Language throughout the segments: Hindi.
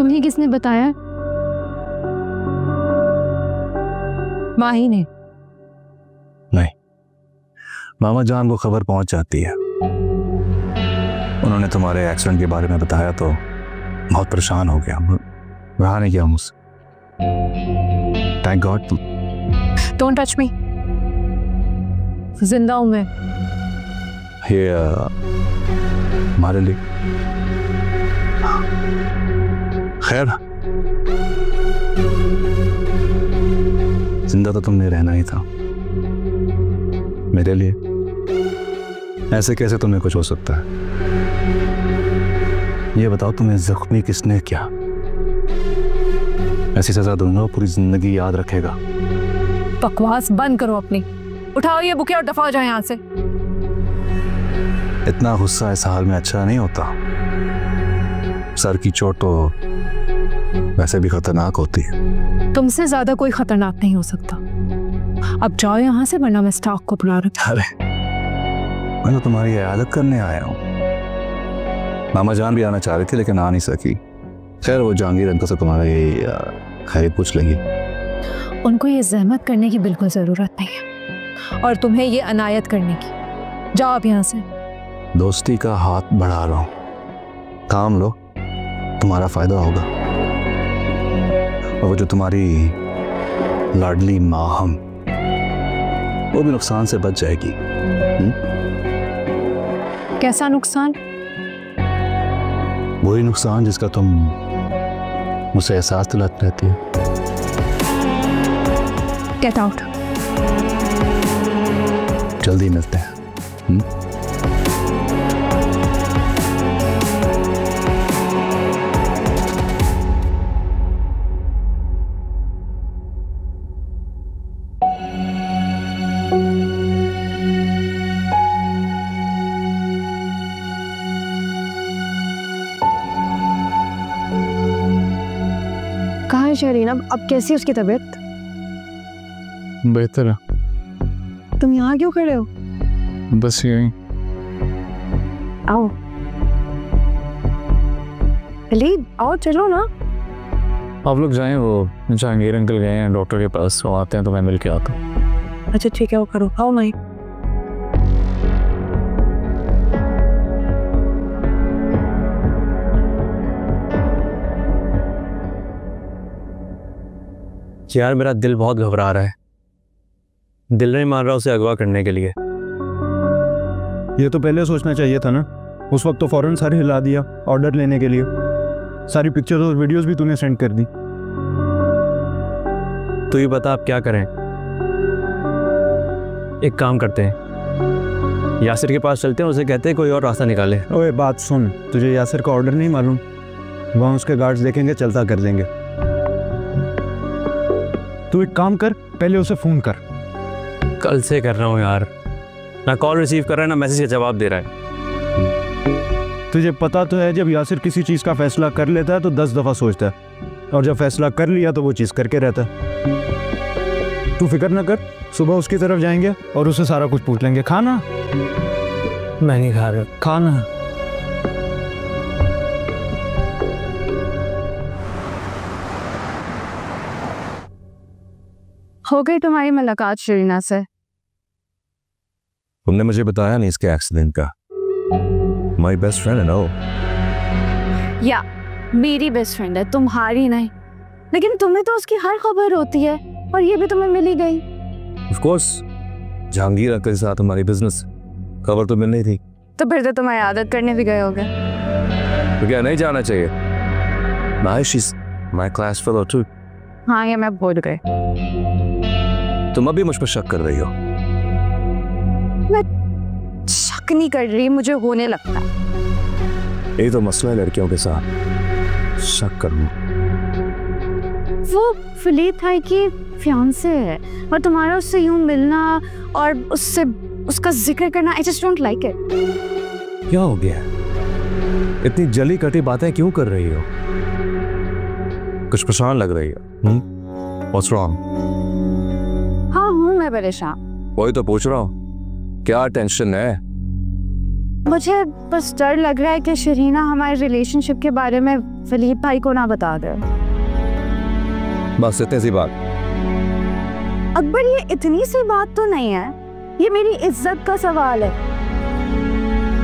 तुम्हें किसने बताया? माही ने। नहीं, मामा जान को खबर पहुंच जाती है। उन्होंने तुम्हारे एक्सीडेंट के बारे में बताया तो बहुत परेशान हो गया, रहा नहीं गया मुझसे। थैंक गॉड तुम। डोंट टच मी, जिंदा हूं मैं। ये हमारे लिए खैर, जिंदा तो तुमने रहना ही था मेरे लिए। ऐसे कैसे तुम्हें कुछ हो सकता है? ये बताओ, तुम्हें जख्मी किसने किया? ऐसी सजा दूंगा पूरी जिंदगी याद रखेगा। बकवास बंद करो अपनी। उठाओ ये बुके और दफा हो जाओ यहाँ से। इतना गुस्सा इस हाल में अच्छा नहीं होता। सर की चोट तो वैसे भी खतरनाक होती है। तुमसे ज्यादा कोई खतरनाक नहीं हो सकता। अब जाओ यहाँ से, वरना मैं स्टॉक को बुला रहा हूं। अरे, मैं तो तुम्हारी इयादत करने आया हूँ। मामा जान भी आना चाह रही थी लेकिन आ नहीं सकी। खैर, वो जहांगीर अंकल से तुम्हारा ये खैर पूछ लेंगी। उनको ये जहमत करने की बिल्कुल जरूरत नहीं है, और तुम्हें ये अनायत करने की। जाओ अब यहाँ से। दोस्ती का हाथ बढ़ा रहा हूँ, काम लो, तुम्हारा फायदा होगा। और वो जो तुम्हारी लाडली माँ हम, वो भी नुकसान से बच जाएगी। कैसा नुकसान? वही नुकसान जिसका तुम मुझसे एहसास दिलाती रहती है। Get out. जल्दी मिलते हैं। कहाँ है शहरीन? अब कैसी है उसकी तबीयत? बेहतर है। तुम यहाँ क्यों खड़े हो? बस यही। आओ वलीद, आओ चलो ना। आप लोग जाएं, वो जहांगीर अंकल गए हैं डॉक्टर के पास, वो आते हैं तो मैं मिल के आता हूँ। अच्छा ठीक है, वो करो। आओ माई। यार, मेरा दिल बहुत घबरा रहा है। दिल नहीं मान रहा उसे अगवा करने के लिए। ये तो पहले सोचना चाहिए था ना। उस वक्त तो फौरन सारे हिला दिया ऑर्डर लेने के लिए। सारी पिक्चर्स और वीडियोस भी तूने सेंड कर दी। तो ये बता आप क्या करें? एक काम करते हैं, यासिर के पास चलते हैं, उसे कहते हैं कोई और रास्ता निकाले। ओए बात सुन, तुझे यासिर का ऑर्डर नहीं मालूम? वहाँ उसके गार्ड्स देखेंगे, चलता कर देंगे। तू एक काम कर, पहले उसे फोन कर। कल से कर रहा हूँ यार, ना कॉल रिसीव कर रहा है ना मैसेज का जवाब दे रहा है। तुझे पता तो है, जब यासिर किसी चीज़ का फैसला कर लेता है तो 10 दफ़ा सोचता है, और जब फैसला कर लिया तो वो चीज़ करके रहता है। तू फिक्र ना कर, सुबह उसकी तरफ जाएंगे और उससे सारा कुछ पूछ लेंगे। खाना? मैं नहीं खा रहा। खाना। हो गई तुम्हारी मुलाकात शरीना से? तुमने मुझे बताया नहीं इसके एक्सीडेंट का। माय बेस्ट फ्रेंड है ना वो। या मेरी बेस्ट फ्रेंड है, तुम्हारी नहीं। लेकिन तुम्हें तो उसकी हर खबर होती है, और ये भी तुम्हें मिल ही गई। ऑफ कोर्स, जहांगीर अंकल के साथ हमारी बिजनेस खबर तो मिलनी थी। तो फिर तो तुम्हारी आदत करने भी गए होगे। तो क्या नहीं जाना चाहिए? she's my class fellow too। हाँ, ये मैं भूल गई। तुम अभी मुझ पर शक कर रही हो? मैं शक नहीं कर रही, मुझे होने लगता है। यही तो मसला है लड़कियों के साथ, शक करना। वो फलीद भाई की फियांसे है, और तुम्हारा उससे यूं मिलना और उससे उसका जिक्र करना, I just don't like it। क्या हो गया? इतनी जली कटी बातें क्यों कर रही हो? कुछ परेशान लग रही हो। What's wrong? हाँ हूँ मैं परेशान। वही तो पूछ रहा हूँ, क्या टेंशन है? मुझे बस डर लग रहा है कि शरीना हमारे रिलेशनशिप के बारे में वलीद भाई को ना बता दे। बस इतनी सी बात। अकबर ये इतनी सी बात तो नहीं है, ये मेरी इज्जत का सवाल है।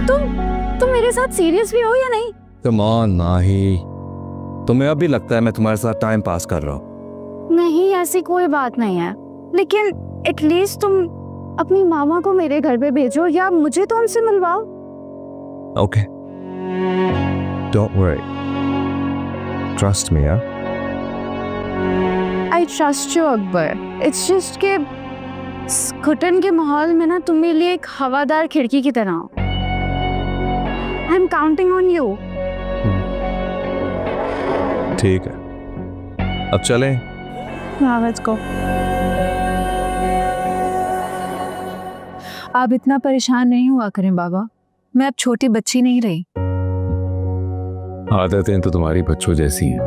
तुम मेरे साथ सीरियस भी हो या नहीं? कम ऑन माही, तुम्हें अभी लगता है मैं तुम्हारे साथ टाइम पास कर रहा हूँ? नहीं, ऐसी कोई बात नहीं है, लेकिन एटलीस्ट तुम अपनी मामा को मेरे घर पे भेजो या मुझे तो उनसे मिलवाओ। Okay, don't worry, trust me. यार I trust you Akbar, it's just के घुटन के माहौल में ना तुम मेरे लिए एक हवादार खिड़की की तरह हो। I am counting on you. ठीक है, अब चलें? हाँ, लेट्स गो। आप इतना परेशान नहीं हुआ करें बाबा, मैं अब छोटी बच्ची नहीं रही। आदतें तो तुम्हारी बच्चों जैसी हैं।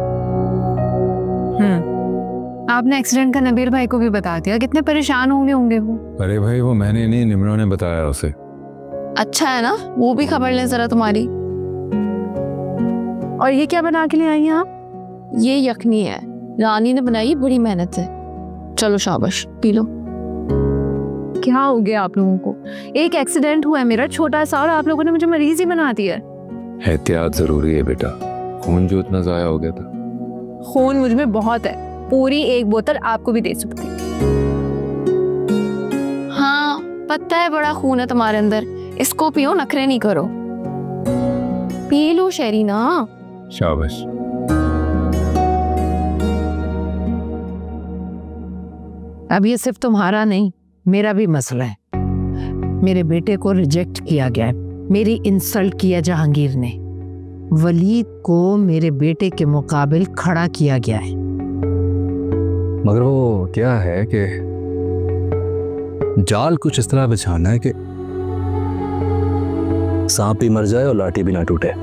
आपने एक्सीडेंट का नबील भाई को भी बता दिया, कितने परेशान होंगे वो। अरे भाई वो मैंने नहीं, निम्रा ने बताया उसे। अच्छा है ना, वो भी खबर लें जरा तुम्हारी। और ये क्या बना के ले आई हैं आप? ये यखनी है, रानी ने बनाई, बड़ी मेहनत से। चलो शाबाश, पी लो। क्या हो गया आप लोगों को? एक एक्सीडेंट हुआ है मेरा छोटा सा और आप लोगों ने मुझे मरीज ही बना दिया है। एहतियात जरूरी है बेटा, खून जो इतना जाया हो गया था। खून मुझ में बहुत है, पूरी एक बोतल आपको भी दे सकती। हाँ पता है, बड़ा खून है तुम्हारे अंदर, इसको पियो, नखरे नहीं करो। P low शरीना। शाबाश। अब ये सिर्फ तुम्हारा नहीं, मेरा भी मसला है। मेरे बेटे को रिजेक्ट किया गया है, मेरी इंसल्ट किया जहांगीर ने। वलीद को मेरे बेटे के मुकाबिल खड़ा किया गया है। मगर वो क्या है कि जाल कुछ इस तरह बिछाना है कि सांप भी मर जाए और लाठी भी ना टूटे।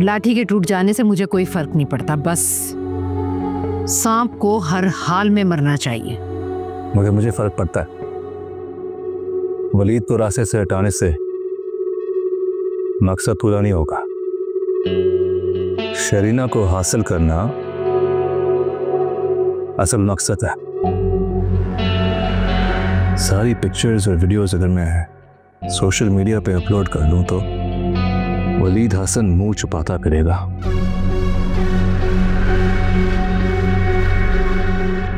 लाठी के टूट जाने से मुझे कोई फर्क नहीं पड़ता, बस सांप को हर हाल में मरना चाहिए। मगर मुझे फर्क पड़ता है। वलीद को रास्ते से हटाने से मकसद पूरा नहीं होगा। शरीना को हासिल करना असल मकसद है। सारी पिक्चर्स और वीडियोस अगर मैं सोशल मीडिया पे अपलोड कर लूं तो वलीद हसन मुंह छुपाता करेगा।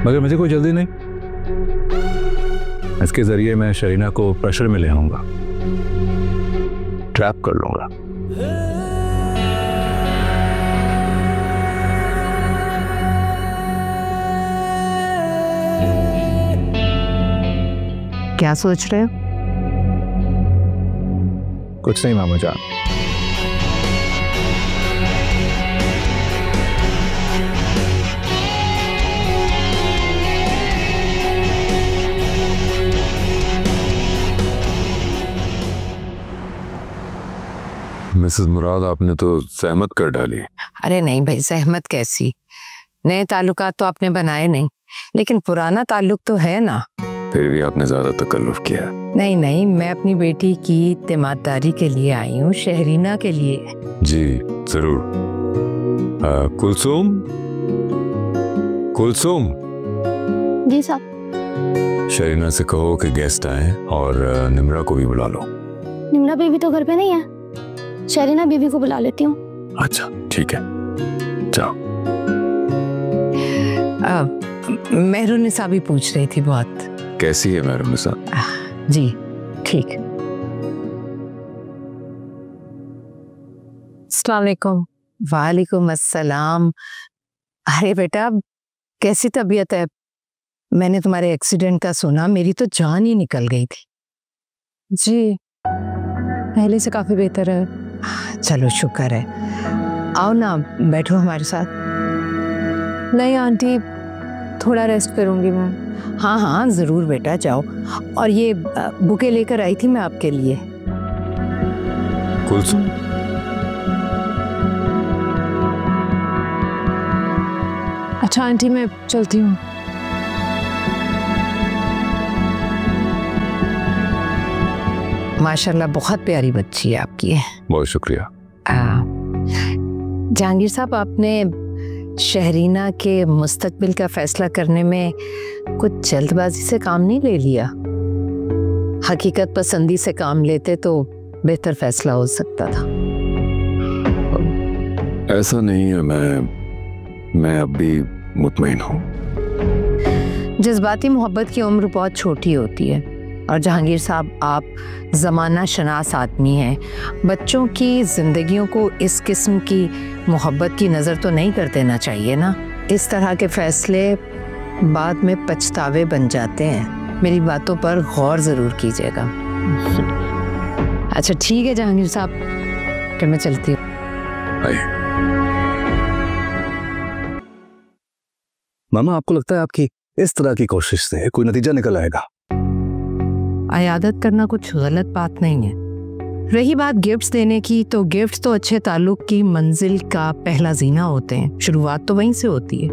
मगर मुझे कोई जल्दी नहीं, इसके जरिए मैं शरीना को प्रेशर में ले आऊंगा, ट्रैप कर लूंगा। क्या सोच रहे हो? कुछ नहीं मामा जान। मिसेस मुराद, आपने तो सहमत कर डाली। अरे नहीं भाई, सहमत कैसी, नए ताल्लुकात तो आपने बनाए नहीं, लेकिन पुराना ताल्लुक तो है ना। फिर भी आपने ज्यादा तकल्लुफ किया। नहीं नहीं, मैं अपनी बेटी की तिमारदारी के लिए आई हूँ, शहरीना के लिए। जी जरूर। कुलसुम, कुलसुम। जी साहब। शरीना से कहो कि गेस्ट आए और निम्रा को भी बुला लो। निम्रा बेबी तो घर पे नहीं है, शरीना बेबी को बुला लेती हूँ। अच्छा ठीक है, जाओ। मेहरुनिसा भी पूछ रही थी बहुत। कैसी है मेहरुनिसा? जी ठीक। अस्सलाम वालेकुम। वालेकुम अस्सलाम। अरे बेटा, कैसी तबीयत है? मैंने तुम्हारे एक्सीडेंट का सुना, मेरी तो जान ही निकल गई थी। जी पहले से काफी बेहतर है। चलो शुक्र है। आओ ना, बैठो हमारे साथ। नहीं आंटी, थोड़ा रेस्ट करूंगी मैं। हाँ हाँ जरूर बेटा, जाओ। और ये बुके लेकर आई थी मैं आपके लिए। कुलसुम, अच्छा आंटी, मैं चलती हूँ। माशाल्लाह बहुत प्यारी बच्ची है आपकी। बहुत शुक्रिया। जहांगीर साहब, आपने शहरीना के मुस्तकबिल का फैसला करने में कुछ जल्दबाजी से काम नहीं ले लिया? हकीकत पसंदी से काम लेते तो बेहतर फैसला हो सकता था। ऐसा नहीं है, मैं अब भी मुतमईन हूँ। जज्बाती मोहब्बत की उम्र बहुत छोटी होती है और जहांगीर साहब आप ज़माना शनास आदमी हैं। बच्चों की ज़िंदगियों को इस किस्म की मोहब्बत की नज़र तो नहीं कर देना चाहिए ना। इस तरह के फ़ैसले बाद में पछतावे बन जाते हैं। मेरी बातों पर गौर ज़रूर कीजिएगा। अच्छा ठीक है जहांगीर साहब, फिर मैं चलती हूँ। मामा, आपको लगता है आपकी इस तरह की कोशिश से कोई नतीजा निकल आएगा? अयादत करना कुछ गलत बात नहीं है। रही बात गिफ्ट्स देने की, तो गिफ्ट्स तो अच्छे ताल्लुक की मंजिल का पहला जीना होते हैं। शुरुआत तो वहीं से होती है।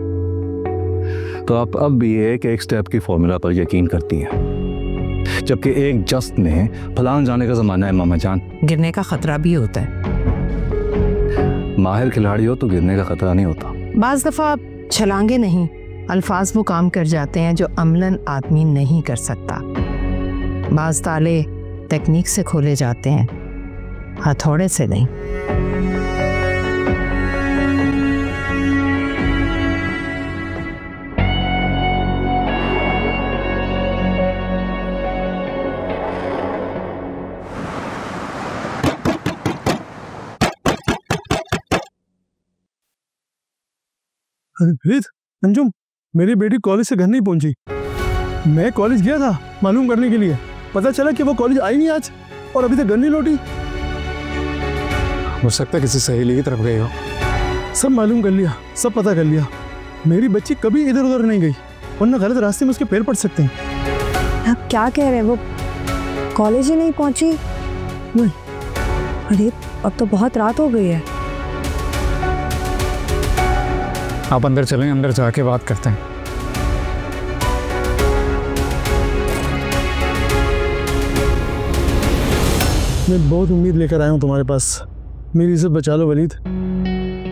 तो आप अब भी एक स्टेप की फॉर्मूला पर यकीन करती हैं, जबकि एक जस्ट में फलान जाने का जमाना है मामा जान। गिरने का खतरा भी होता है। माहिर खिलाड़ी हो तो गिरने का खतरा नहीं होता। बाज दफा छलांगे नहीं, अल्फाज वो काम कर जाते हैं जो अमलन आदमी नहीं कर सकता। बाज ताले टेक्निक से खोले जाते हैं, हथौड़े से नहीं। प्रीत, अंजुम, मेरी बेटी कॉलेज से घर नहीं पहुंची। मैं कॉलेज गया था मालूम करने के लिए, पता चला कि वो कॉलेज आई नहीं आज और अभी तक घर नहीं लौटी। हो सकता है किसी सहेली की तरफ गई हो। सब मालूम कर लिया, सब पता कर लिया। मेरी बच्ची कभी इधर उधर नहीं गई, वरना गलत रास्ते में उसके पैर पड़ सकते हैं। आप क्या कह रहे हैं? वो कॉलेज ही नहीं पहुंची? नहीं। अरे अब तो बहुत रात हो गई है। आप अंदर चलें, अंदर जाके बात करते हैं। मैं बहुत उम्मीद लेकर आया हूँ तुम्हारे पास। मेरी इज्जत बचा लो वलीद,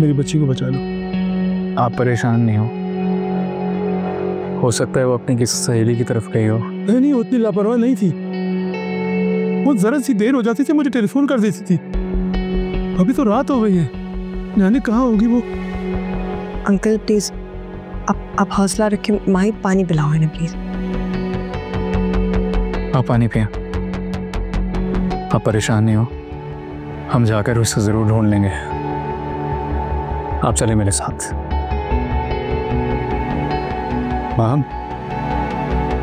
मेरी बच्ची को बचा लो। आप परेशान नहीं हो सकता है वो अपनी किसी सहेली की तरफ गई हो। नहीं, उतनी लापरवाह नहीं थी। वो जरा सी देर हो जाती थी मुझे टेलीफोन कर देती थी। अभी तो रात हो गई है, जाने कहाँ होगी वो। अंकल प्लीज आप हौसला रखें। माही पानी पिलाओ इन्हें प्लीज। आप पानी पिए, आप परेशान नहीं हो। हम जाकर उसे जरूर ढूंढ लेंगे। आप चले मेरे साथ। माम,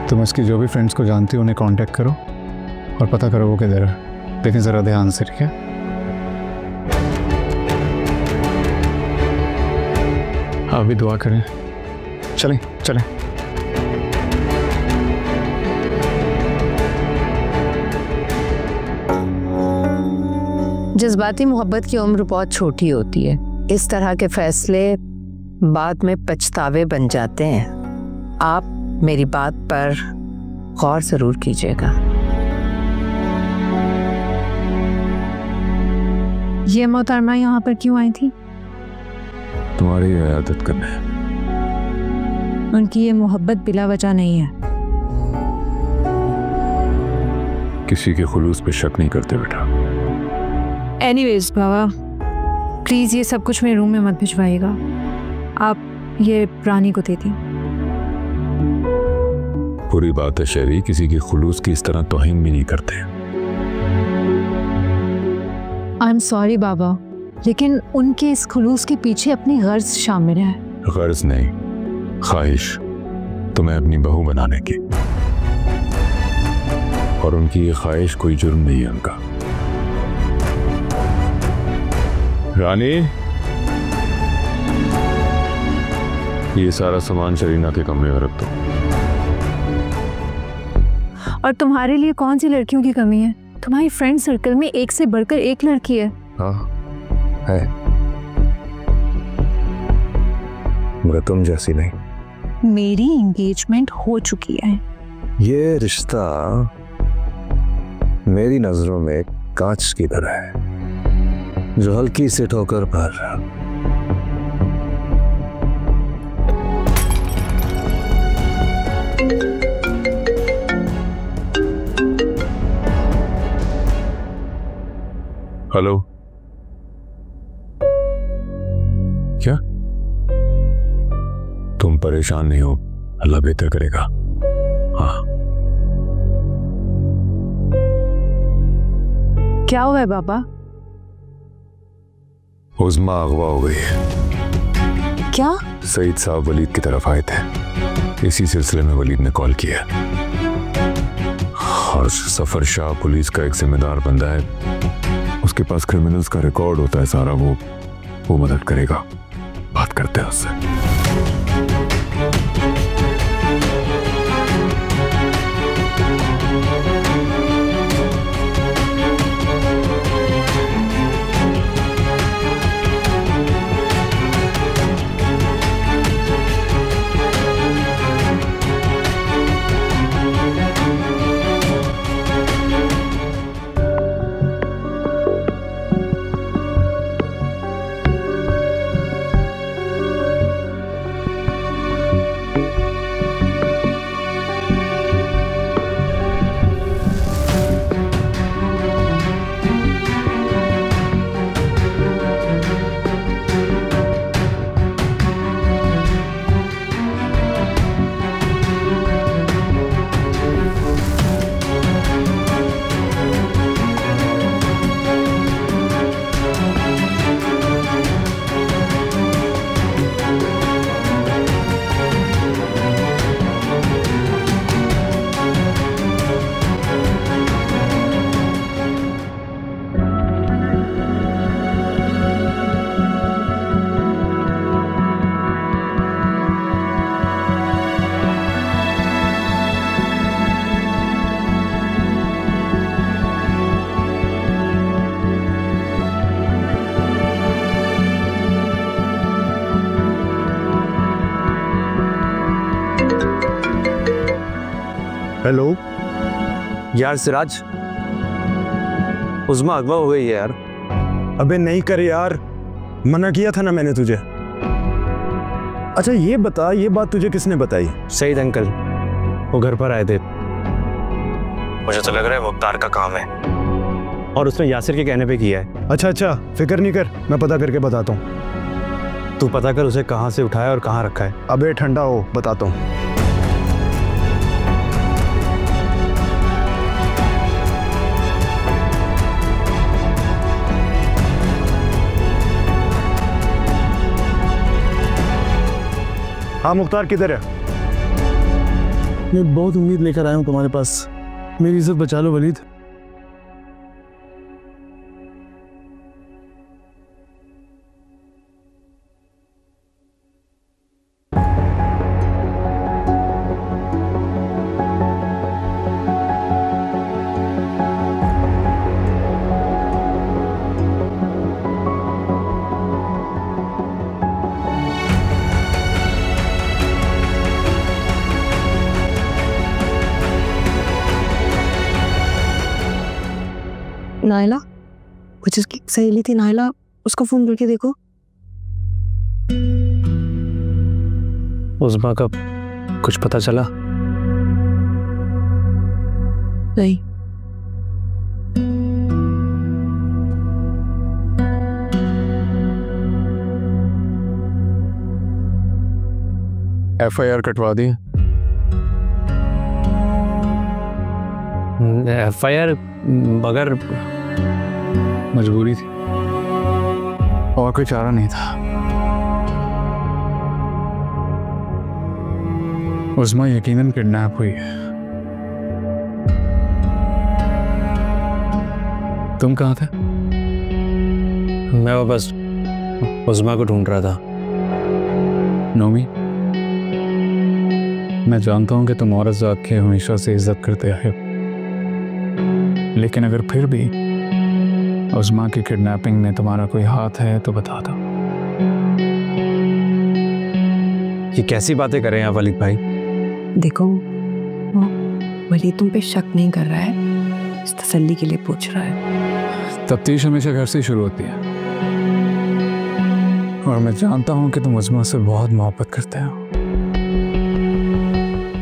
तुम उसकी जो भी फ्रेंड्स को जानती हो उन्हें कांटेक्ट करो और पता करो वो किधर है, लेकिन ज़रा ध्यान से, ठीक है? आप भी दुआ करें। चलें चलें। जज्बाती मोहब्बत की उम्र बहुत छोटी होती है। इस तरह के फैसले बाद में पछतावे बन जाते हैं। आप मेरी बात पर गौर जरूर कीजिएगा। ये मोहतरमा यहाँ पर क्यों आई थी? तुम्हारी इयादत करने। उनकी ये मोहब्बत बिला वजह नहीं है। किसी के खुलूस पे शक नहीं करते बेटा। एनीवेज बाबा, प्लीज ये सब कुछ मेरे रूम में मत भिजवाइएगा। आप ये रानी को दे दी। बुरी बात है शहरी, किसी की खुलूस की इस तरह तौहीन भी नहीं करते। आई एम सॉरी बाबा, लेकिन उनके इस खुलूस के पीछे अपनी गर्ज शामिल है। गर्ज नहीं, ख्वाहिश तुम्हें अपनी बहू बनाने की, और उनकी ये ख्वाहिश कोई जुर्म नहीं है उनका। रानी, ये सारा सामान शरीना के कमरे में रख दो। और तुम्हारे लिए कौन सी लड़कियों की कमी है? तुम्हारी फ्रेंड सर्कल में एक से बढ़कर एक लड़की है। हाँ है, मगर तुम जैसी नहीं। मेरी एंगेजमेंट हो चुकी है। ये रिश्ता मेरी नजरों में कांच की तरह है जो हल्की से ठोकर पर हेलो, क्या तुम परेशान नहीं हो? अल्लाह बेहतर करेगा। हाँ, क्या हुआ है बाबा? उज़्मा अगवा हो गई है। क्या? सईद साहब वलीद की तरफ आए थे, इसी सिलसिले में वलीद ने कॉल किया। और सफर शाह पुलिस का एक जिम्मेदार बंदा है, उसके पास क्रिमिनल्स का रिकॉर्ड होता है सारा, वो मदद करेगा। बात करते हैं उससे। हेलो यार सिराज, उज़्मा अगवा हो गई है यार। अबे नहीं कर यार, मना किया था ना मैंने तुझे। अच्छा ये बता, ये बात तुझे किसने बताई? सईद अंकल, वो घर पर आए थे। मुझे तो लग रहा है वो मुख्तार का काम है और उसने यासिर के कहने पे किया है। अच्छा, फिक्र नहीं कर, मैं पता करके बताता हूँ। तू पता कर उसे कहाँ से उठाया और कहाँ रखा है। अबे ठंडा हो, बताता हूँ। हाँ मुख्तार, किधर है? मैं बहुत उम्मीद लेकर आया हूँ तुम्हारे पास, मेरी इज्जत बचा लो वलीद। नायला, वो जिसकी सहेली थी नायला, उसका फोन करके देखो। उज़्मा का कुछ पता चला? नहीं। FIR कटवा दी? FIR मगर मजबूरी थी और कोई चारा नहीं था। उज़्मा यकीनन किडनैप हुई है। तुम कहाँ थे? मैं वो बस उज़्मा को ढूंढ रहा था। नोमी, मैं जानता हूँ कि तुम औरत ज़ात की हमेशा से इज्जत करते आए हो, लेकिन अगर फिर भी उज़्मा की किडनैपिंग में तुम्हारा कोई हाथ है तो बता दो। ये कैसी बातें कर रहे हैं आप वलीद भाई? देखो, वलीद तुम पे शक नहीं कर रहा है, इस तसल्ली के लिए पूछ रहा है। तफ्तीश हमेशा घर से ही शुरू होती है और मैं जानता हूँ कि तुम उस्मा से बहुत मोहब्बत करते हो,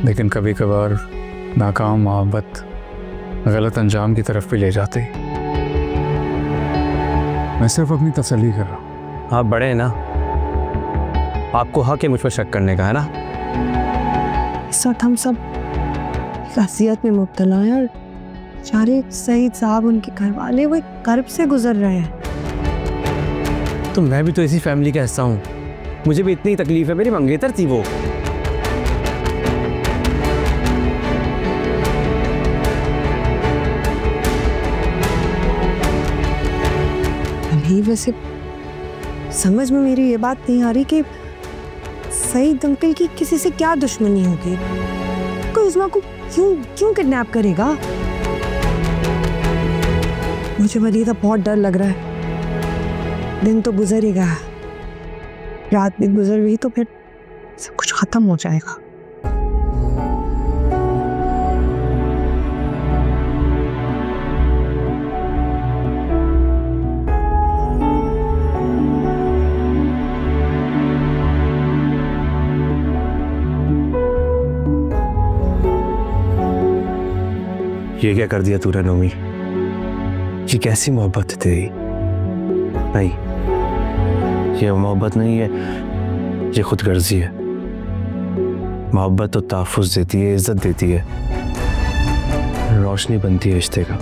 लेकिन कभी कभार नाकाम मोहब्बत गलत अंजाम की तरफ भी ले जाती। मैं सिर्फ अपनी तसल्ली कर रहा हूँ। आप बड़े हैं ना, आपको हक है मुझ पर शक करने का, है ना? इस वक्त हम सब असियत में मुब्तला हैं और बेचारे सईद साहब, उनके घर वाले वो एक कर्ब से गुजर रहे हैं। तो मैं भी तो इसी फैमिली का हिस्सा हूँ, मुझे भी इतनी तकलीफ है। मेरी मंगेतर थी वो। अली वैसे समझ में मेरी ये बात नहीं आ रही कि सईद अंकल की किसी से क्या दुश्मनी होगी, कोई उस्मा को क्यों किडनैप करेगा? मुझे वलीदा बहुत डर लग रहा है। दिन तो गुजर ही गया, रात भी गुजर गई तो फिर सब कुछ खत्म हो जाएगा। ये क्या कर दिया तूने नोमी? ये कैसी मोहब्बत है तेरी? नहीं, ये मोहब्बत नहीं है, ये खुदगर्जी है। मोहब्बत तो तहफ़्फ़ुज़ देती है, इज्जत देती है, रोशनी बनती है रिश्ते का।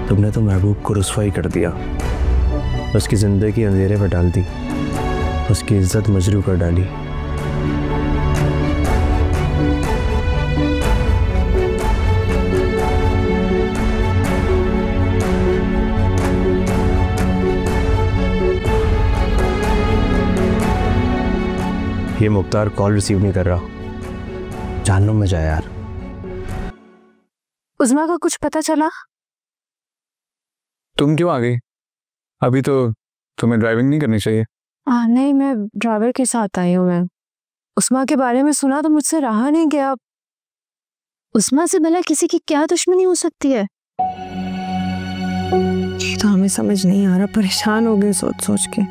तुमने तो महबूब को रुस्वाई कर दिया, उसकी ज़िंदगी अंधेरे में डाल दी, उसकी इज्जत मजरू कर डाली। ये मुख्तार कॉल रिसीव नहीं कर रहा, जहन्नुम में जाए यार। उस्मा का कुछ पता चला? तुम क्यों आ गई? अभी तो तुम्हें ड्राइविंग नहीं करनी चाहिए। नहीं, मैं ड्राइवर के साथ आई हूँ। मैं उस्मा के बारे में सुना तो मुझसे रहा नहीं गया। उस्मा से भला किसी की क्या दुश्मनी हो सकती है? ये तो हमें समझ नहीं आ रहा, परेशान हो गए सोच सोच के।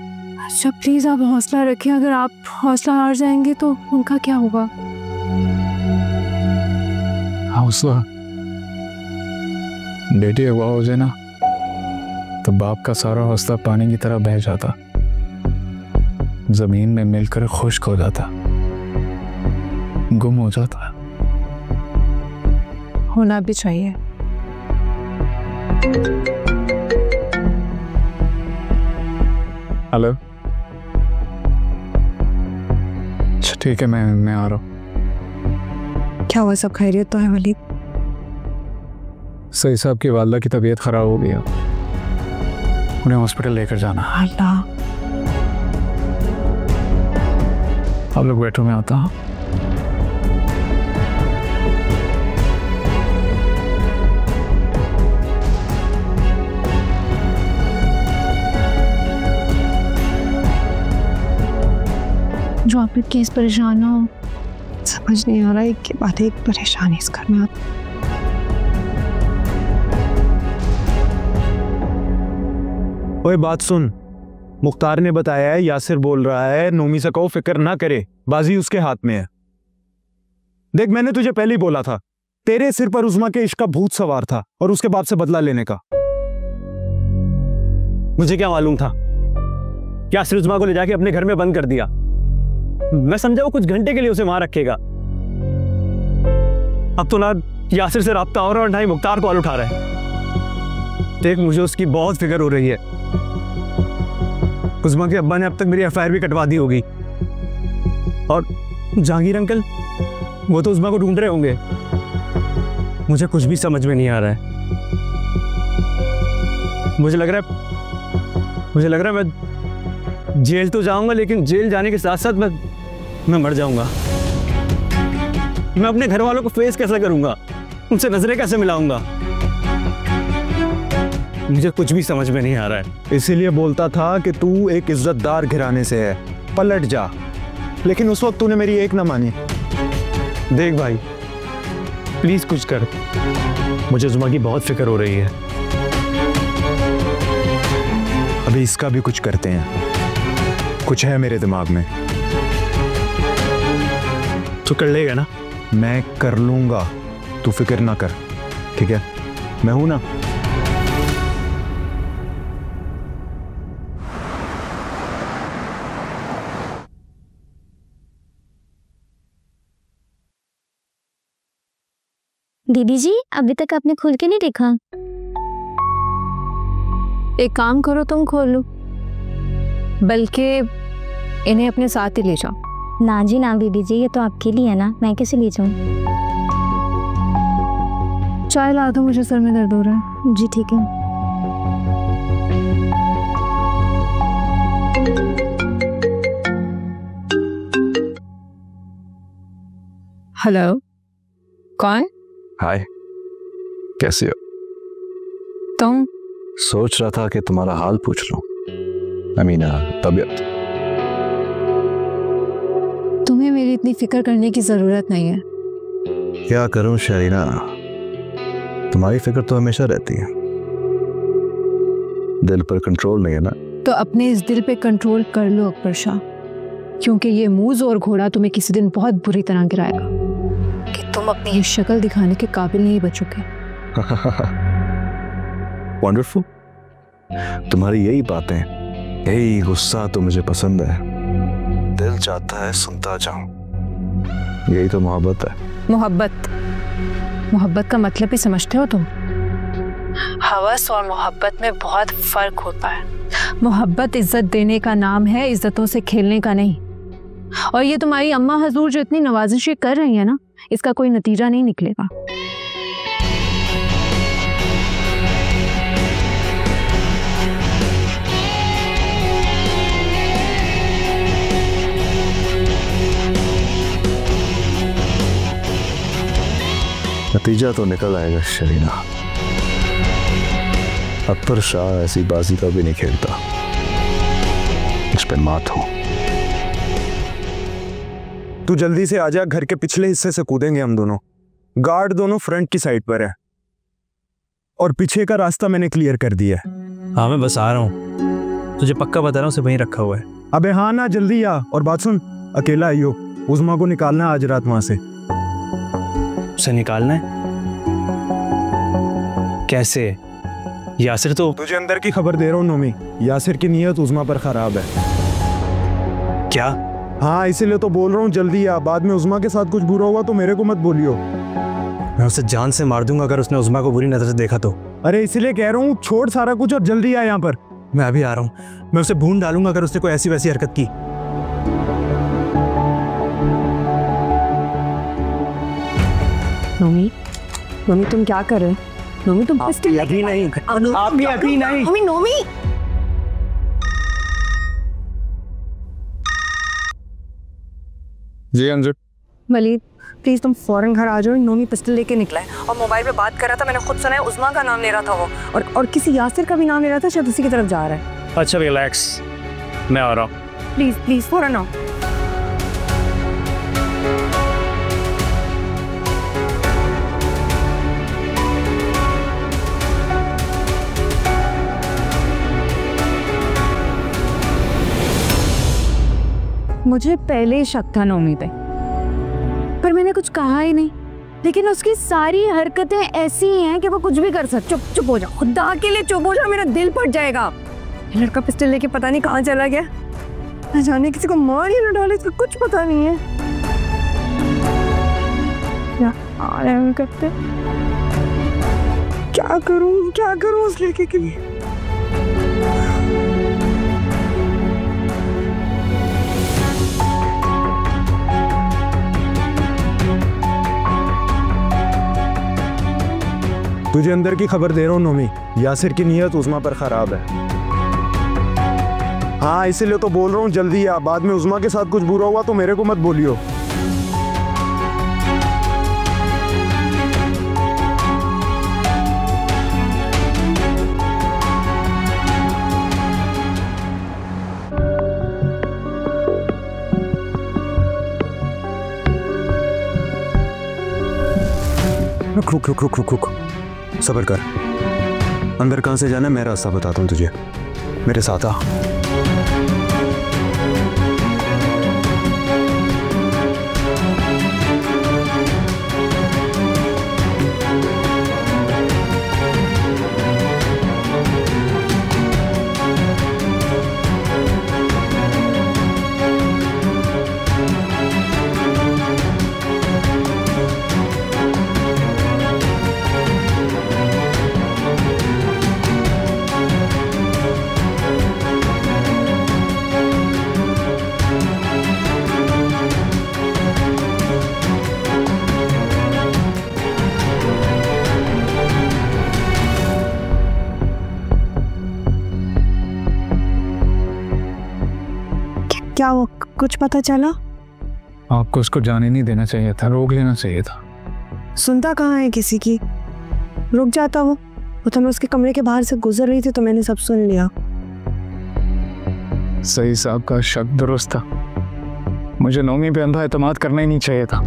अच्छा प्लीज आप हौसला रखें, अगर आप हौसला हार जाएंगे तो उनका क्या होगा? हौसला? बेटी अगवा हो जाए ना तो बाप का सारा हौसला पानी की तरह बह जाता, जमीन में मिलकर खुश्क हो जाता, गुम हो जाता। होना भी चाहिए। हेलो, अच्छा ठीक है, मैं आ रहा हूँ। क्या हुआ, सब खैरियत तो है वलीद? सही साहब की वालदा की तबीयत खराब हो गई, उन्हें हॉस्पिटल लेकर जाना। अल्लाह, आप लोग बैठो, मैं आता हूँ। जो आप केस परेशान हो, समझ नहीं आ रहा है कि बात एक परेशानी इस घर में आप। ओए बात सुन, मुख्तार ने बताया है, यासिर बोल रहा है नोमी से कहो फिक्र ना करे, बाजी उसके हाथ में है। देख मैंने तुझे पहले ही बोला था, तेरे सिर पर उस्मा के इश्क का भूत सवार था और उसके बाप से बदला लेने का। मुझे क्या मालूम था कि यासिर उस्मा को ले जाके अपने घर में बंद कर दिया। मैं समझा वो कुछ घंटे के लिए उसे वहां रखेगा। अब तो ना यासिर से राब्ता हो रहा और ना ही मुख्तार कॉल उठा रहा है। देख मुझे उसकी बहुत फिक्र हो रही है। उस्मा के अब्बा ने अब तक मेरी एफआईआर भी कटवा दी होगी और जहांगीर अंकल वो तो उस्मा को ढूंढ रहे होंगे। मुझे कुछ भी समझ में नहीं आ रहा है। मुझे लग रहा है मैं जेल तो जाऊंगा, लेकिन जेल जाने के साथ साथ मैं मर जाऊंगा। मैं अपने घर वालों को फेस कैसे करूंगा, उनसे नजरें कैसे मिलाऊंगा? मुझे कुछ भी समझ में नहीं आ रहा है। इसीलिए बोलता था कि तू एक इज्जतदार घराने से है, पलट जा, लेकिन उस वक्त तूने मेरी एक ना मानी। देख भाई, प्लीज कुछ कर, मुझे जुमा की बहुत फिक्र हो रही है। अभी इसका भी कुछ करते हैं, कुछ है मेरे दिमाग में। तू कर लेगा ना? मैं कर लूंगा, तू फिक्र ना कर, ठीक है? मैं हूं ना। दीदी जी, अभी तक आपने खोल के नहीं देखा। एक काम करो, तुम खोल लो, बल्कि इन्हें अपने साथ ही ले जाओ। ना जी ना दीदी जी, ये तो आपके लिए है ना, मैं कैसे ले जाऊं? चाय ला दो, मुझे सर में दर्द हो रहा है। जी ठीक है। हेलो, कौन? हाय, कैसे हो? तुम? सोच रहा था कि तुम्हारा हाल पूछ लूं। अमीना, तबीयत? तुम्हें मेरी इतनी फिक्र करने की जरूरत नहीं है। क्या करूं शरीना, तुम्हारी फिक्र तो हमेशा रहती है। दिल पर कंट्रोल नहीं है ना। तो अपने इस दिल पे कंट्रोल कर लो अकबर शाह, क्योंकि ये मुंह और घोड़ा तुम्हें किसी दिन बहुत बुरी तरह गिराएगा कि तुम अपनी ये शक्ल दिखाने के काबिल नहीं बचोगे। वंडरफुल, तुम्हारी यही बातें, यही गुस्सा तो मुझे पसंद है। दिल चाहता है सुनता जाऊं, यही तो मोहब्बत है। मोहब्बत का मतलब ही समझते हो तुम? हवस और मोहब्बत में बहुत फर्क होता है। मोहब्बत इज्जत देने का नाम है, इज्जतों से खेलने का नहीं। और ये तुम्हारी अम्मा हजूर जो इतनी नवाजिशें कर रही है ना, इसका कोई नतीजा नहीं निकलेगा। नतीजा तो निकल आएगा शरीना। अकबर शाह ऐसी बाजी का भी नहीं खेलता, इस पे मात हो। तू जल्दी से आजा, घर के पिछले हिस्से से कूदेंगे हम दोनों। गार्ड दोनों फ्रंट की साइड पर है और पीछे का रास्ता मैंने क्लियर कर दिया है। हाँ मैं बस आ रहा हूँ, तुझे पक्का बता रहा हूँ, उसे वहीं रखा हुआ है। अबे हाँ ना, जल्दी आ। और बात सुन, अकेला आइयो, उज़मा को निकालना है आज रात वहां से। उसे निकालना है? कैसे? यासिर तो तुझे अंदर की खबर दे रहा हूँ नोमी, यासिर की नीयत उज़मा पर खराब है। क्या? हाँ इसीलिए तो बोल रहा हूँ, जल्दी आ। बाद में उज़मा के साथ कुछ बुरा हुआ तो मेरे को मत बोलियो। मैं उसे जान से मार दूंगा अगर उसने उज़मा को बुरी नजर से देखा तो। अरे इसीलिए कह रहा हूँ, छोड़ सारा कुछ और जल्दी आ यहाँ पर। मैं अभी आ रहा हूँ, मैं उसे भून डालूंगा अगर उसने कोई ऐसी वैसी हरकत की। नोमी, नोमी तुम क्या कर रहे हो? नोमी तुम आप भी अभी नहीं, नोमी, नोमी जी अंजुर। वलीद प्लीज तुम फौरन घर आ जाओ। नोमी पिस्टल लेके निकला है और मोबाइल पे बात कर रहा था, मैंने खुद सुना है। उज़मा का नाम ले रहा था वो, और किसी यासिर का भी नाम ले रहा था, शायद उसी की तरफ जा रहा है। अच्छा रिलैक्स, मैं आ रहा हूँ। प्लीज प्लीज फौरन आओ। मुझे पहले ही शक था नोमी पे, पर मैंने कुछ कहा ही नहीं। लेकिन उसकी सारी हरकतें ऐसी हैं कि वो कुछ भी कर सकता। चुप हो जा, खुदा के लिए चुप हो जा, मेरा दिल फट जाएगा। ये लड़का पिस्टल लेके पता नहीं कहाँ चला गया, न जाने किसी को मार ही न डाले, इसका कुछ पता नहीं है। क्या आ रहे हैं करते, क्या करूं उस लड़के के लिए। तुझे अंदर की खबर दे रहा हूँ नोमी, यासिर की नीयत उज़मा पर खराब है। हाँ इसीलिए तो बोल रहा हूँ, जल्दी आ। बाद में उज़मा के साथ कुछ बुरा हुआ तो मेरे को मत बोलियो। रुक रुक रुक रुक रुक रुक, सब्र कर। अंदर कहाँ से जाना है मैं रास्ता बताता हूँ तुझे, मेरे साथ आ। क्या वो कुछ पता चला? आपको उसको जाने नहीं देना चाहिए था, रोक लेना चाहिए था। सुनता कहाँ है किसी की, रुक जाता वो तो मैं उसके कमरे के बाहर से गुजर रही थी तो मैंने सब सुन लिया। सही साहब का शक दुरुस्त था, मुझे नौमी पे अंधा एतमाद करना ही नहीं चाहिए था।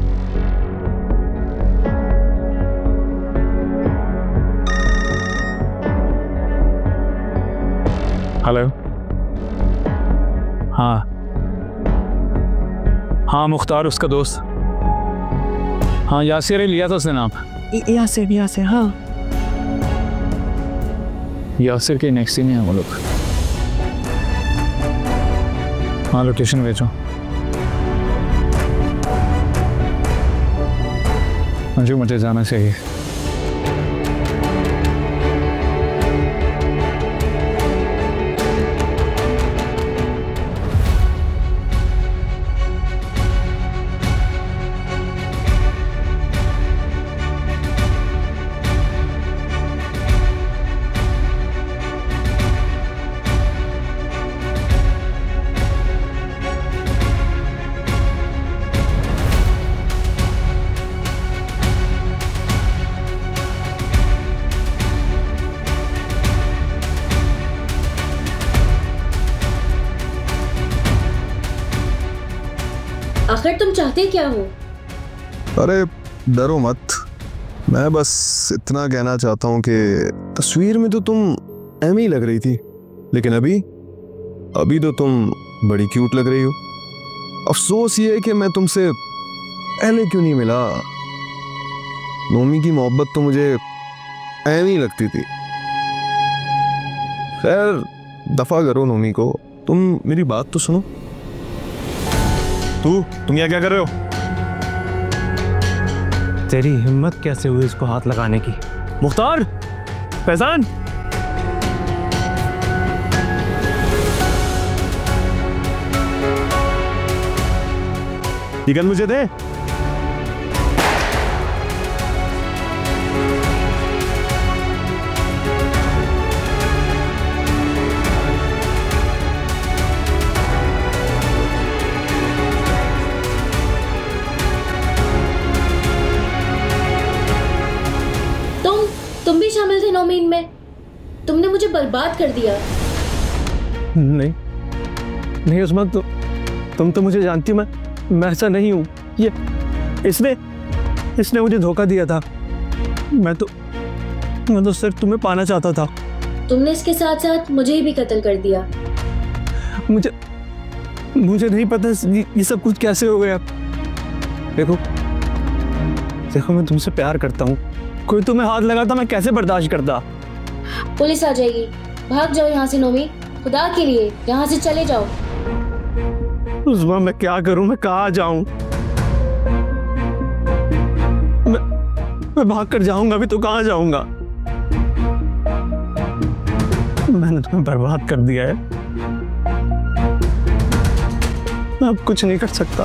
हेलो, हाँ हाँ, मुख्तार उसका दोस्त। हाँ यासिर ही लिया था उसने नाम। यासिर हाँ। यासिर के नेक्स्ट ही नहीं है वो लोग। हाँ लोकेशन भेजो। मुझे जाना चाहिए। आखिर तुम चाहते क्या हो? अरे डरो मत, मैं बस इतना कहना चाहता हूँ कि तस्वीर में तो तुम एम ही लग रही थी, लेकिन अभी तो तुम बड़ी क्यूट लग रही हो। अफसोस ये है कि मैं तुमसे पहले क्यों नहीं मिला। नोमी की मोहब्बत तो मुझे एम ही लगती थी। खैर दफा करो नोमी को, तुम मेरी बात तो सुनो। तुम यहाँ क्या कर रहे हो? तेरी हिम्मत कैसे हुई इसको हाथ लगाने की? मुख्तार, फैजान, ये गन मुझे दे। तुम भी शामिल थे नौमीन में? तुमने मुझे बर्बाद कर दिया। नहीं उस्मा, तुम तो मुझे जानती हो, मैं ऐसा नहीं हूँ। ये इसने मुझे धोखा दिया था। मैं तो सिर्फ तुम्हें पाना चाहता था। तुमने इसके साथ साथ मुझे भी कत्ल कर दिया। मुझे नहीं पता ये सब कुछ कैसे हो गया। देखो मैं तुमसे प्यार करता हूँ, कोई तुम्हें हाथ लगाता मैं कैसे बर्दाश्त करता। पुलिस आ जाएगी, भाग जाओ यहाँ से नोमी, खुदा के लिए यहाँ से चले जाओ। उस्मा मैं क्या करूं, मैं कहाँ जाऊं? मैं भाग कर जाऊंगा अभी तो कहाँ जाऊंगा? मैंने तुम्हें बर्बाद कर दिया है, मैं अब कुछ नहीं कर सकता।